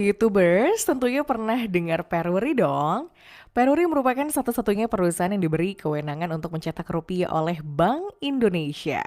YouTubers tentunya pernah dengar Peruri dong. Peruri merupakan satu-satunya perusahaan yang diberi kewenangan untuk mencetak rupiah oleh Bank Indonesia.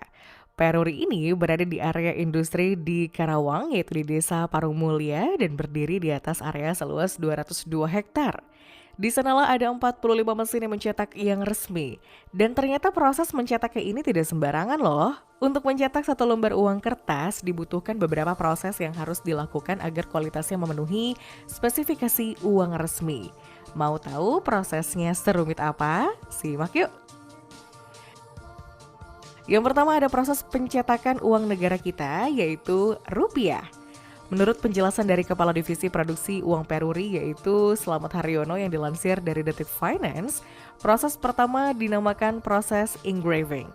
Peruri ini berada di area industri di Karawang, yaitu di Desa Parung Mulia dan berdiri di atas area seluas 202 hektar. Di sanalah ada 45 mesin yang mencetak yang resmi. Dan ternyata proses mencetaknya ini tidak sembarangan loh. Untuk mencetak satu lembar uang kertas dibutuhkan beberapa proses yang harus dilakukan agar kualitasnya memenuhi spesifikasi uang resmi. Mau tahu prosesnya serumit apa? Simak yuk. Yang pertama ada proses pencetakan uang negara kita, yaitu rupiah. Menurut penjelasan dari Kepala Divisi Produksi Uang Peruri yaitu Slamet Haryono yang dilansir dari Detik Finance, proses pertama dinamakan proses engraving.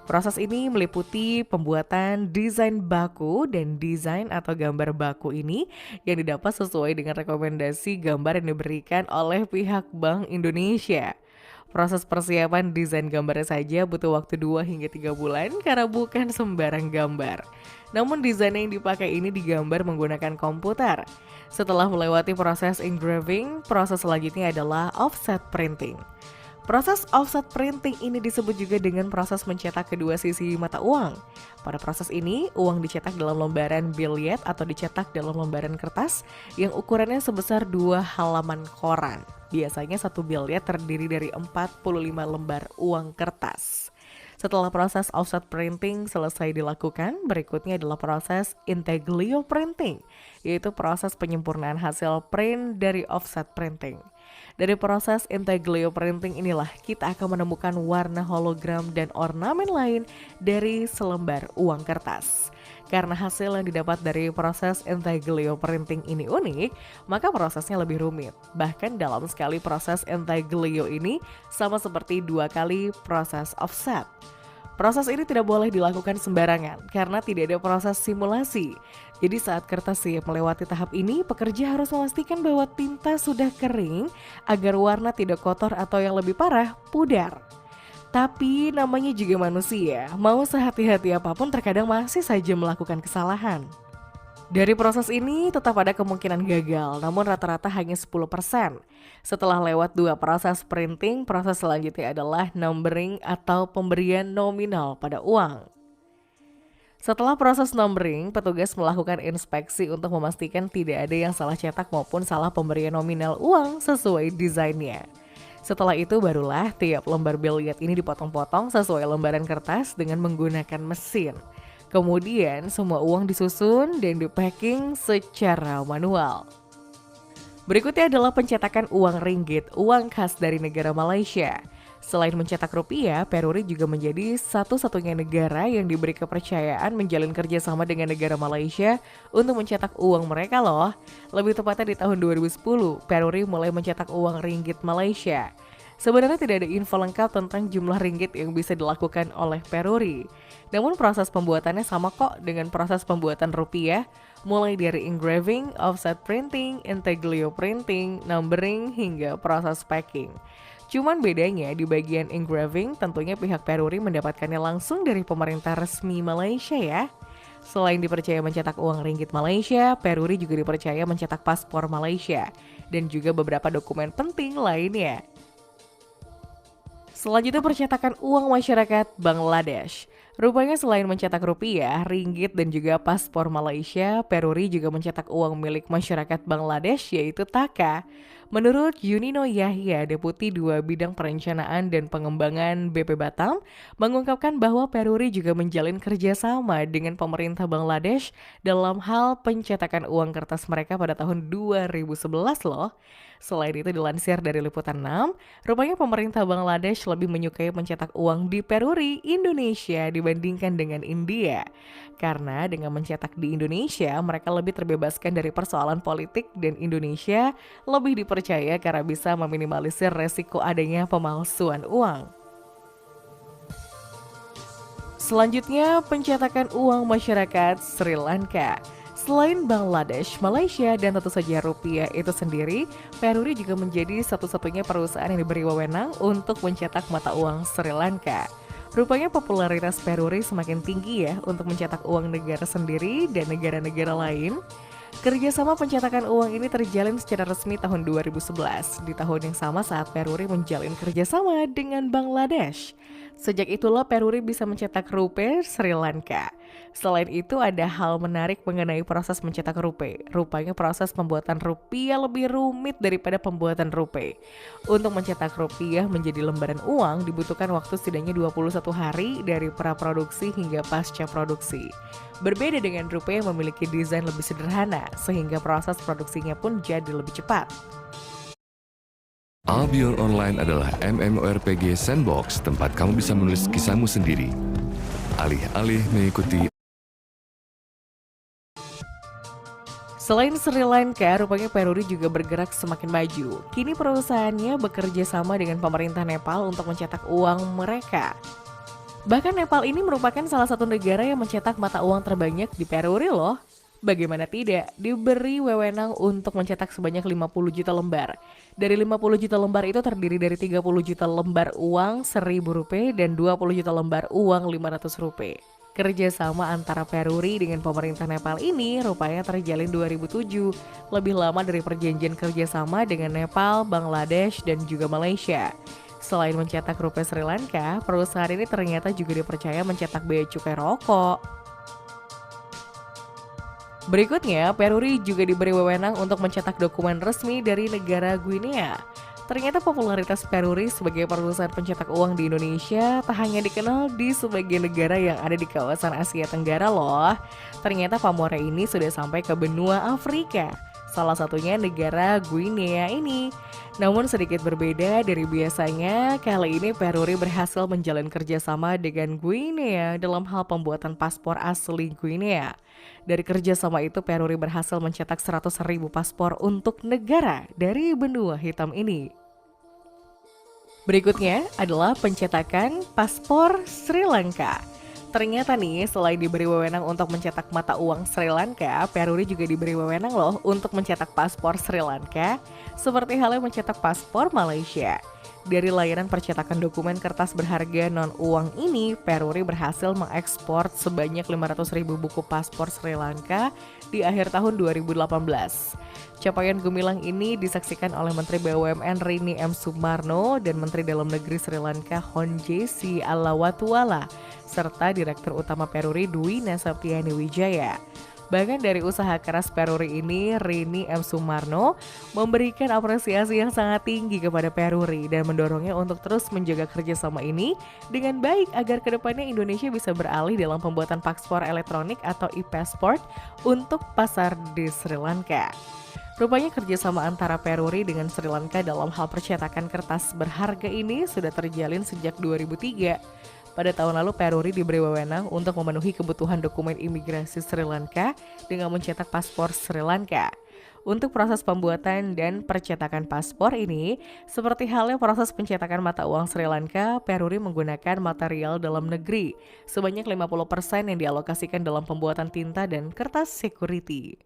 Proses ini meliputi pembuatan desain baku dan desain atau gambar baku ini yang didapat sesuai dengan rekomendasi gambar yang diberikan oleh pihak Bank Indonesia. Proses persiapan desain gambarnya saja butuh waktu 2 hingga 3 bulan karena bukan sembarang gambar. Namun desain yang dipakai ini digambar menggunakan komputer. Setelah melewati proses engraving, proses selanjutnya adalah offset printing. Proses offset printing ini disebut juga dengan proses mencetak kedua sisi mata uang. Pada proses ini, uang dicetak dalam lembaran billet atau dicetak dalam lembaran kertas yang ukurannya sebesar 2 halaman koran. Biasanya satu billet terdiri dari 45 lembar uang kertas. Setelah proses offset printing selesai dilakukan, berikutnya adalah proses intaglio printing, yaitu proses penyempurnaan hasil print dari offset printing. Dari proses intaglio printing inilah kita akan menemukan warna hologram dan ornamen lain dari selembar uang kertas. Karena hasil yang didapat dari proses intaglio printing ini unik, maka prosesnya lebih rumit. Bahkan dalam sekali proses intaglio ini sama seperti 2 kali proses offset. Proses ini tidak boleh dilakukan sembarangan karena tidak ada proses simulasi. Jadi saat kertas siap melewati tahap ini, pekerja harus memastikan bahwa tinta sudah kering agar warna tidak kotor atau yang lebih parah, pudar. Tapi namanya juga manusia, mau sehati-hati apapun terkadang masih saja melakukan kesalahan. Dari proses ini tetap ada kemungkinan gagal, namun rata-rata hanya 10%. Setelah lewat 2 proses printing, proses selanjutnya adalah numbering atau pemberian nominal pada uang. Setelah proses numbering, petugas melakukan inspeksi untuk memastikan tidak ada yang salah cetak maupun salah pemberian nominal uang sesuai desainnya. Setelah itu barulah tiap lembar billet ini dipotong-potong sesuai lembaran kertas dengan menggunakan mesin. Kemudian semua uang disusun dan di-packing secara manual. Berikutnya adalah pencetakan uang ringgit, uang khas dari negara Malaysia. Selain mencetak rupiah, Peruri juga menjadi satu-satunya negara yang diberi kepercayaan menjalin kerjasama dengan negara Malaysia untuk mencetak uang mereka loh. Lebih tepatnya di tahun 2010, Peruri mulai mencetak uang ringgit Malaysia. Sebenarnya tidak ada info lengkap tentang jumlah ringgit yang bisa dilakukan oleh Peruri. Namun proses pembuatannya sama kok dengan proses pembuatan rupiah, mulai dari engraving, offset printing, intaglio printing, numbering, hingga proses packing. Cuman bedanya di bagian engraving tentunya pihak Peruri mendapatkannya langsung dari pemerintah resmi Malaysia ya. Selain dipercaya mencetak uang ringgit Malaysia, Peruri juga dipercaya mencetak paspor Malaysia dan juga beberapa dokumen penting lainnya. Selanjutnya percetakan uang masyarakat Bangladesh. Rupanya selain mencetak rupiah, ringgit dan juga paspor Malaysia, Peruri juga mencetak uang milik masyarakat Bangladesh yaitu Taka. Menurut Yunino Yahya, Deputi 2 Bidang Perencanaan dan Pengembangan BP Batam, mengungkapkan bahwa Peruri juga menjalin kerjasama dengan pemerintah Bangladesh dalam hal pencetakan uang kertas mereka pada tahun 2011 loh. Selain itu dilansir dari Liputan 6, rupanya pemerintah Bangladesh lebih menyukai mencetak uang di Peruri, Indonesia dibandingkan dengan India. Karena dengan mencetak di Indonesia, mereka lebih terbebaskan dari persoalan politik dan Indonesia lebih dipercaya karena bisa meminimalisir resiko adanya pemalsuan uang. Selanjutnya, pencetakan uang masyarakat Sri Lanka. Selain Bangladesh, Malaysia, dan tentu saja rupiah itu sendiri, Peruri juga menjadi satu-satunya perusahaan yang diberi wewenang untuk mencetak mata uang Sri Lanka. Rupanya popularitas Peruri semakin tinggi ya untuk mencetak uang negara sendiri dan negara-negara lain. Kerjasama pencetakan uang ini terjalin secara resmi tahun 2011, di tahun yang sama saat Peruri menjalin kerjasama dengan Bangladesh. Sejak itulah Peruri bisa mencetak rupiah Sri Lanka. Selain itu ada hal menarik mengenai proses mencetak rupiah. Rupanya proses pembuatan rupiah lebih rumit daripada pembuatan rupiah. Untuk mencetak rupiah menjadi lembaran uang dibutuhkan waktu setidaknya 21 hari dari praproduksi hingga pasca produksi. Berbeda dengan rupiah yang memiliki desain lebih sederhana, sehingga proses produksinya pun jadi lebih cepat. Albion Online adalah MMORPG Sandbox, tempat kamu bisa menulis kisahmu sendiri. Alih-alih mengikuti. Selain Sri Lanka, rupanya Peruri juga bergerak semakin maju. Kini perusahaannya bekerja sama dengan pemerintah Nepal untuk mencetak uang mereka. Bahkan Nepal ini merupakan salah satu negara yang mencetak mata uang terbanyak di Peruri loh. Bagaimana tidak, diberi wewenang untuk mencetak sebanyak 50 juta lembar. Dari 50 juta lembar itu terdiri dari 30 juta lembar uang 1.000 rupiah dan 20 juta lembar uang 500 rupiah. Kerjasama antara Peruri dengan pemerintah Nepal ini rupanya terjalin 2007, lebih lama dari perjanjian kerjasama dengan Nepal, Bangladesh, dan juga Malaysia. Selain mencetak rupiah Sri Lanka, perusahaan ini ternyata juga dipercaya mencetak bea cukai rokok. Berikutnya, Peruri juga diberi wewenang untuk mencetak dokumen resmi dari negara Guinea. Ternyata popularitas Peruri sebagai perusahaan pencetak uang di Indonesia tak hanya dikenal di sebagian negara yang ada di kawasan Asia Tenggara loh. Ternyata pamornya ini sudah sampai ke benua Afrika. Salah satunya negara Guinea ini. Namun sedikit berbeda dari biasanya, kali ini Peruri berhasil menjalin kerjasama dengan Guinea dalam hal pembuatan paspor asli Guinea. Dari kerjasama itu, Peruri berhasil mencetak 100.000 paspor untuk negara dari benua hitam ini. Berikutnya adalah pencetakan paspor Sri Lanka. Ternyata nih, selain diberi wewenang untuk mencetak mata uang Sri Lanka, Peruri juga diberi wewenang loh untuk mencetak paspor Sri Lanka, seperti halnya mencetak paspor Malaysia. Dari layanan percetakan dokumen kertas berharga non-uang ini, Peruri berhasil mengekspor sebanyak 500.000 buku paspor Sri Lanka di akhir tahun 2018. Capaian gemilang ini disaksikan oleh Menteri BUMN Rini M. Sumarno dan Menteri Dalam Negeri Sri Lanka Honjesi Alawatuala, serta Direktur Utama Peruri Dwi Nasaptiani Wijaya. Bahkan dari usaha keras Peruri ini, Rini M. Sumarno memberikan apresiasi yang sangat tinggi kepada Peruri dan mendorongnya untuk terus menjaga kerjasama ini dengan baik agar kedepannya Indonesia bisa beralih dalam pembuatan paspor elektronik atau e-passport untuk pasar di Sri Lanka. Rupanya kerjasama antara Peruri dengan Sri Lanka dalam hal percetakan kertas berharga ini sudah terjalin sejak 2003. Pada tahun lalu, Peruri diberi wewenang untuk memenuhi kebutuhan dokumen imigrasi Sri Lanka dengan mencetak paspor Sri Lanka. Untuk proses pembuatan dan percetakan paspor ini, seperti halnya proses pencetakan mata uang Sri Lanka, Peruri menggunakan material dalam negeri, sebanyak 50% yang dialokasikan dalam pembuatan tinta dan kertas security.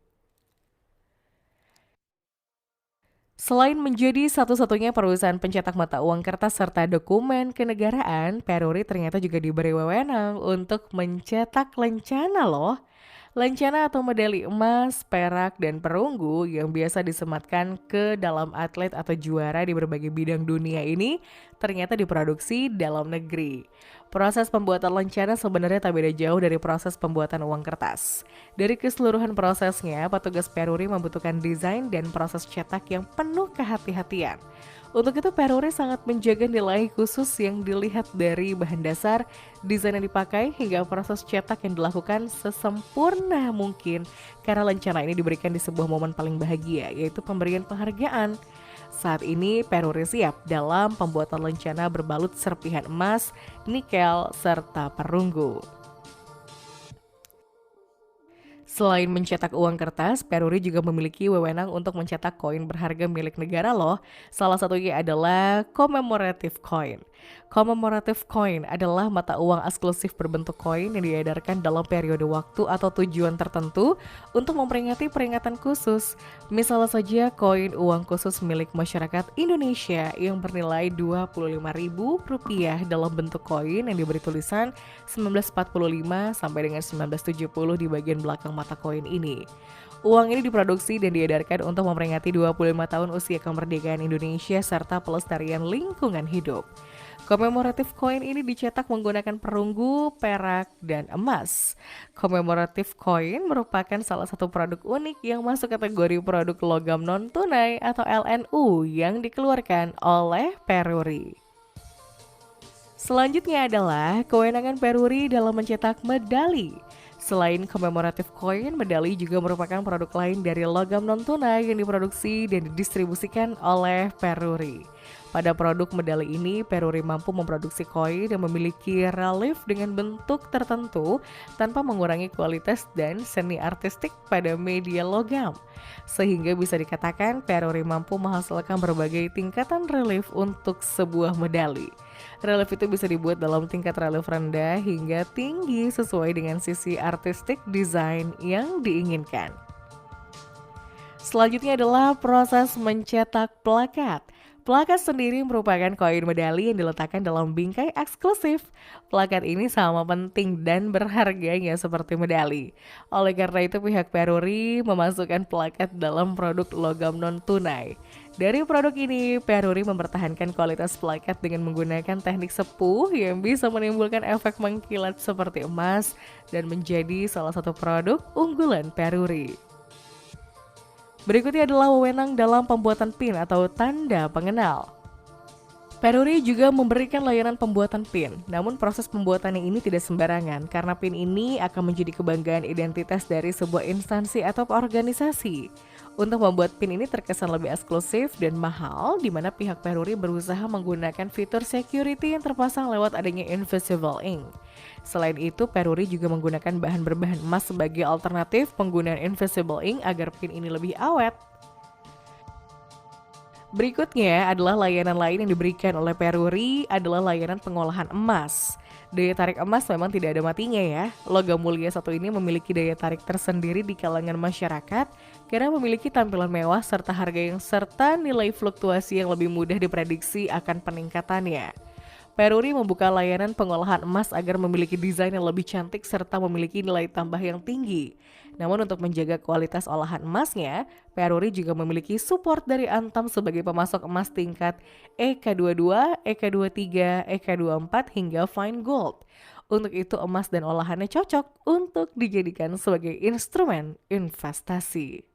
Selain menjadi satu-satunya perusahaan pencetak mata uang kertas serta dokumen kenegaraan, Peruri ternyata juga diberi wewenang untuk mencetak lencana loh. Lencana atau medali emas, perak, dan perunggu yang biasa disematkan ke dalam atlet atau juara di berbagai bidang dunia ini ternyata diproduksi dalam negeri. Proses pembuatan lencana sebenarnya tak beda jauh dari proses pembuatan uang kertas. Dari keseluruhan prosesnya, petugas Peruri membutuhkan desain dan proses cetak yang penuh kehati-hatian. Untuk itu Peruri sangat menjaga nilai khusus yang dilihat dari bahan dasar, desain yang dipakai, hingga proses cetak yang dilakukan sesempurna mungkin. Karena lencana ini diberikan di sebuah momen paling bahagia, yaitu pemberian penghargaan. Saat ini Peruri siap dalam pembuatan lencana berbalut serpihan emas, nikel, serta perunggu. Selain mencetak uang kertas, Peruri juga memiliki wewenang untuk mencetak koin berharga milik negara loh. Salah satunya adalah commemorative coin. Commemorative coin adalah mata uang eksklusif berbentuk koin yang diedarkan dalam periode waktu atau tujuan tertentu untuk memperingati peringatan khusus. Misalnya saja koin uang khusus milik masyarakat Indonesia yang bernilai Rp25.000 dalam bentuk koin yang diberi tulisan 1945 sampai dengan 1970 di bagian belakang mata koin ini. Uang ini diproduksi dan diedarkan untuk memperingati 25 tahun usia kemerdekaan Indonesia serta pelestarian lingkungan hidup. Commemorative coin ini dicetak menggunakan perunggu, perak, dan emas. Commemorative coin merupakan salah satu produk unik yang masuk kategori produk logam non-tunai atau LNU yang dikeluarkan oleh Peruri. Selanjutnya adalah kewenangan Peruri dalam mencetak medali. Selain commemorative coin, medali juga merupakan produk lain dari logam non-tunai yang diproduksi dan didistribusikan oleh Peruri. Pada produk medali ini, Peruri mampu memproduksi koin yang memiliki relief dengan bentuk tertentu tanpa mengurangi kualitas dan seni artistik pada media logam. Sehingga bisa dikatakan Peruri mampu menghasilkan berbagai tingkatan relief untuk sebuah medali. Relief itu bisa dibuat dalam tingkat relief rendah hingga tinggi sesuai dengan sisi artistik desain yang diinginkan. Selanjutnya adalah proses mencetak plakat. Plakat sendiri merupakan koin medali yang diletakkan dalam bingkai eksklusif. Plakat ini sama penting dan berharganya seperti medali. Oleh karena itu pihak Peruri memasukkan plakat dalam produk logam non-tunai. Dari produk ini, Peruri mempertahankan kualitas plakat dengan menggunakan teknik sepuh yang bisa menimbulkan efek mengkilat seperti emas dan menjadi salah satu produk unggulan Peruri. Berikutnya adalah wewenang dalam pembuatan PIN atau tanda pengenal. Peruri juga memberikan layanan pembuatan PIN, namun proses pembuatannya ini tidak sembarangan karena PIN ini akan menjadi kebanggaan identitas dari sebuah instansi atau organisasi. Untuk membuat PIN ini terkesan lebih eksklusif dan mahal, di mana pihak Peruri berusaha menggunakan fitur security yang terpasang lewat adanya invisible ink. Selain itu, Peruri juga menggunakan bahan berbahan emas sebagai alternatif penggunaan invisible ink agar PIN ini lebih awet. Berikutnya adalah layanan lain yang diberikan oleh Peruri adalah layanan pengolahan emas. Daya tarik emas memang tidak ada matinya ya. Logam mulia satu ini memiliki daya tarik tersendiri di kalangan masyarakat karena memiliki tampilan mewah serta harga yang serta nilai fluktuasi yang lebih mudah diprediksi akan peningkatannya. Peruri membuka layanan pengolahan emas agar memiliki desain yang lebih cantik serta memiliki nilai tambah yang tinggi. Namun untuk menjaga kualitas olahan emasnya, Peruri juga memiliki support dari Antam sebagai pemasok emas tingkat EK22, EK23, EK24 hingga Fine Gold. Untuk itu emas dan olahannya cocok untuk dijadikan sebagai instrumen investasi.